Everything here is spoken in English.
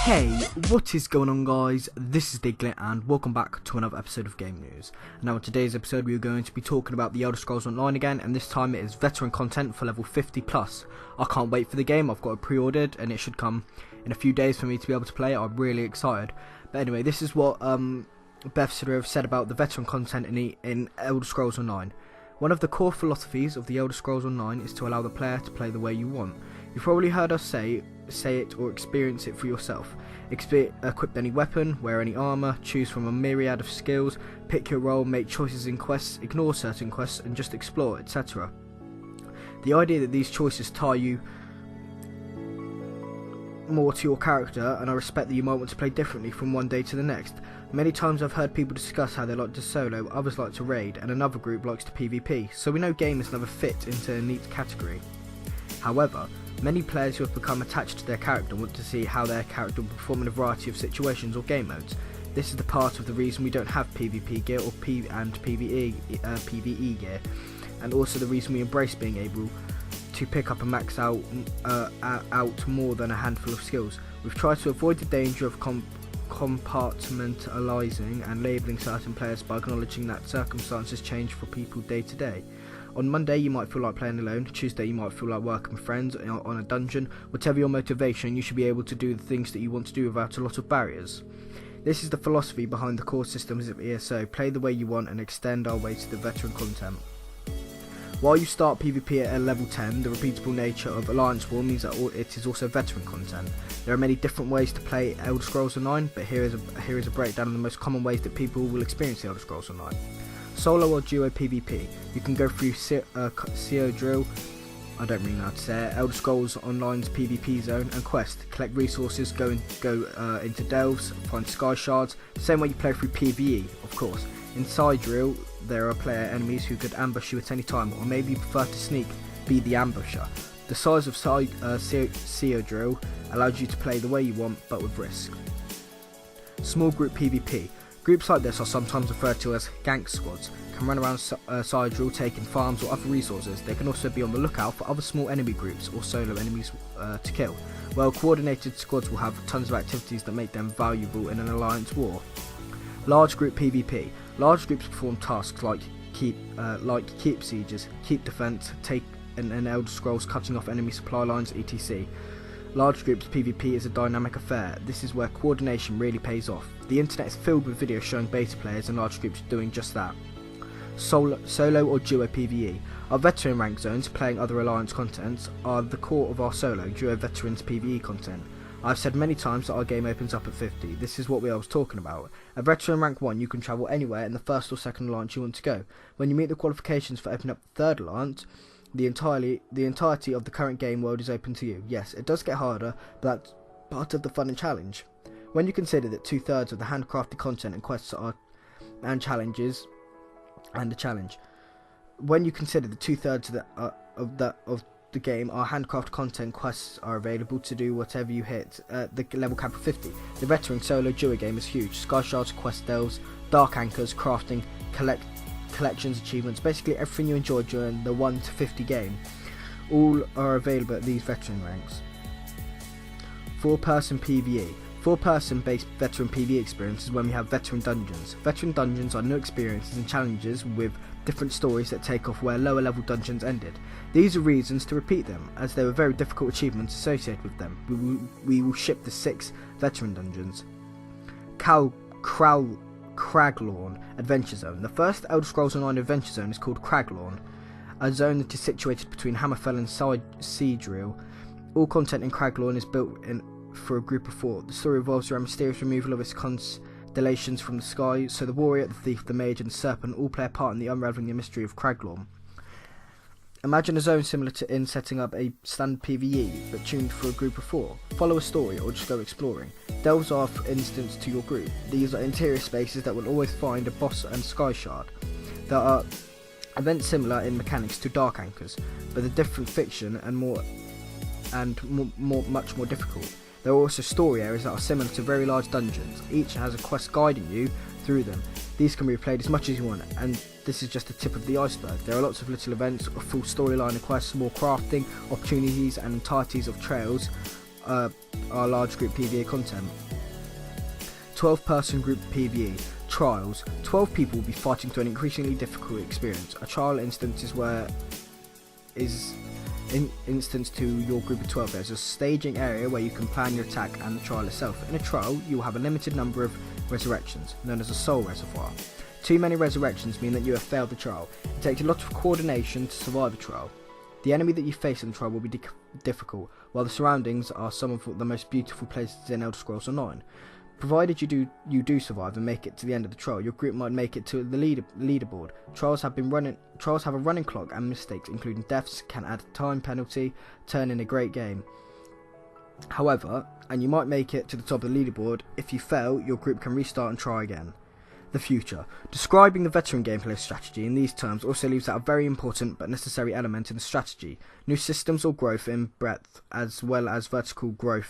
Hey, what is going on guys? This is Diglett and welcome back to another episode of Game News. Now in today's episode we are going to be talking about the ElderScrolls Online again, and this time it is veteran content for level 50 plus. I can't wait for the game. I've got it pre-ordered and it should come in a few days for me to be able to play it. I'm really excited. But anyway, this is what Beth said about the veteran content in ElderScrolls Online. One of the core philosophies of the ElderScrolls Online is to allow the player to play the way you want. You've probably heard us say it or experience it for yourself. Equip any weapon, wear any armour, choose from a myriad of skills, pick your role, make choices in quests, ignore certain quests and just explore, etc. The idea that these choices tie you more to your character, and I respect that you might want to play differently from one day to the next. Many times I've heard people discuss how they like to solo, others like to raid, and another group likes to PvP, so we know gamers never fit into a neat category. However, many players who have become attached to their character want to see how their character will perform in a variety of situations or game modes. This is the part of the reason we don't have PvP gear or PvE gear, and also the reason we embrace being able to pick up and max out more than a handful of skills. We've tried to avoid the danger of compartmentalizing and labeling certain players by acknowledging that circumstances change for people day to day. On Monday you might feel like playing alone, Tuesday you might feel like working with friends on a dungeon. Whatever your motivation, you should be able to do the things that you want to do without a lot of barriers. This is the philosophy behind the core systems of ESO: play the way you want and extend our way to the veteran content. While you start PvP at level 10, the repeatable nature of Alliance War means that it is also veteran content. There are many different ways to play ElderScrolls Online, but here is a breakdown of the most common ways that people will experience the ElderScrolls Online. Solo or duo PvP. You can go through CO Drill, I don't really know how to say it, ElderScrolls Online's PvP zone and quest. Collect resources, go into delves, find sky shards, same way you play through PvE, of course. In Side Drill, there are player enemies who could ambush you at any time, or maybe you prefer to sneak, be the ambusher. The size of CO Drill allows you to play the way you want, but with risk. Small group PvP. Groups like this are sometimes referred to as gank squads, can run around Side Drill taking farms or other resources. They can also be on the lookout for other small enemy groups or solo enemies to kill. Well coordinated squads will have tons of activities that make them valuable in an alliance war. Large group PvP. Large groups perform tasks like keep sieges, keep defense, take an Elder Scrolls, cutting off enemy supply lines, etc. Large groups PvP is a dynamic affair. This is where coordination really pays off. The internet is filled with videos showing beta players and large groups doing just that. Solo or duo PvE. Our veteran rank zones, playing other alliance contents, are the core of our solo duo veterans PvE content. I've said many times that our game opens up at 50. This is what I was talking about. At veteran rank 1 you can travel anywhere in the first or second alliance you want to go. When you meet the qualifications for opening up the third alliance, the entirety of the current game world is open to you. Yes, it does get harder, but that's part of the fun and challenge. When you consider that 2/3 of the handcrafted content and quests are When you consider that 2/3 of the game are handcrafted content, quests are available to do whatever you hit the level cap of 50. The veteran solo duo game is huge. Sky shards, quest delves, dark anchors, crafting, collections, achievements, basically everything you enjoy during the 1 to 50 game, all are available at these veteran ranks. 4-person PvE. 4-person based veteran PvE experience is when we have veteran dungeons. Veteran dungeons are new experiences and challenges with different stories that take off where lower level dungeons ended. These are reasons to repeat them, as there were very difficult achievements associated with them. We will ship the 6 veteran dungeons. Craglorn Adventure Zone. The first ElderScrolls Online Adventure Zone is called Craglorn, a zone that is situated between Hammerfell and Sea Drill. All content in Craglorn is built in for a group of 4. The story revolves around mysterious removal of its constellations from the sky, so the warrior, the thief, the mage and the serpent all play a part in the unravelling the mystery of Craglorn. Imagine a zone similar to in setting up a standard PvE, but tuned for a group of 4. Follow a story or just go exploring. Delves are, for instance, to your group. These are interior spaces that will always find a boss and sky shard. There are events similar in mechanics to dark anchors, but the different fiction and much more difficult. There are also story areas that are similar to very large dungeons. Each has a quest guiding you through them. These can be played as much as you want, and this is just the tip of the iceberg. There are lots of little events, a full storyline and quests, more crafting, opportunities and entireties of trails our large group PvE content. 12-person group PvE. Trials. 12 people will be fighting through an increasingly difficult experience. A trial instance is instance to your group of 12. There's a staging area where you can plan your attack and the trial itself. In a trial, you will have a limited number of resurrections, known as a soul reservoir. Too many resurrections mean that you have failed the trial. It takes a lot of coordination to survive a trial. The enemy that you face in the trial will be difficult, while the surroundings are some of the most beautiful places in ElderScrolls Online. Provided you do survive and make it to the end of the trial, your group might make it to the leaderboard. Trials have a running clock, and mistakes, including deaths, can add a time penalty, turn in a great game. However, and you might make it to the top of the leaderboard, if you fail, your group can restart and try again. The future. Describing the veteran gameplay strategy in these terms also leaves out a very important but necessary element in the strategy: new systems or growth in breadth, as well as vertical growth